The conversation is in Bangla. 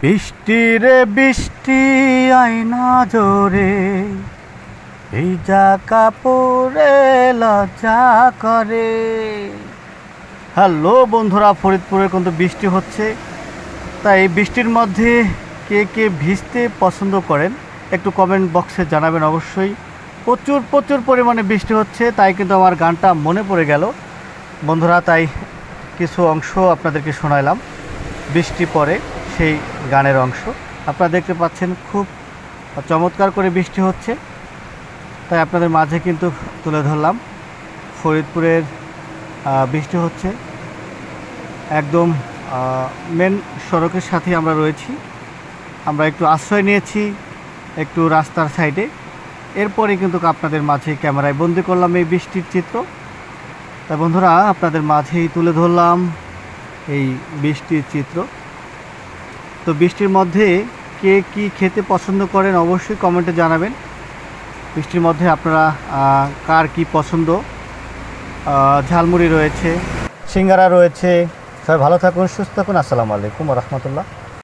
বৃষ্টি রে বৃষ্টি আয়না জোরে ভিজা কাপড়ে লজ্জা করে। হ্যালো বন্ধুরা, ফরিদপুরে কিন্তু বৃষ্টি হচ্ছে। তাই এই বৃষ্টির মধ্যে কে কে ভিজতে পছন্দ করেন একটু কমেন্ট বক্সে জানাবেন অবশ্যই। প্রচুর প্রচুর পরিমাণে বৃষ্টি হচ্ছে, তাই কিন্তু আমার গানটা মনে পড়ে গেল বন্ধুরা, তাই কিছু অংশ আপনাদেরকে শোনাইলাম বৃষ্টি পড়ে সেই গানের অংশ। আপনারা দেখতে পাচ্ছেন খুব চমৎকার করে বৃষ্টি হচ্ছে, তাই আপনাদের মাঝে কিন্তু তুলে ধরলাম। ফরিদপুরের বৃষ্টি হচ্ছে, একদম মেন সড়কের সাথে আমরা রয়েছি। আমরা একটু আশ্রয় নিয়েছি একটু রাস্তার সাইডে, এরপরে কিন্তু আপনাদের মাঝে ক্যামেরায় বন্দি করলাম এই বৃষ্টির চিত্র। তাই বন্ধুরা আপনাদের মাঝেই তুলে ধরলাম এই বৃষ্টির চিত্র। তো বৃষ্টির মধ্যে কে কি খেতে পছন্দ করেন অবশ্যই কমেন্টে জানাবেন। বৃষ্টির মধ্যে আপনারা কার কি পছন্দ। ঝালমুড়ি রয়েছে, সিঙ্গারা রয়েছে। সবাই ভালো থাকুন, সুস্থ থাকুন। আসসালামু আলাইকুম ওয়া রাহমাতুল্লাহ।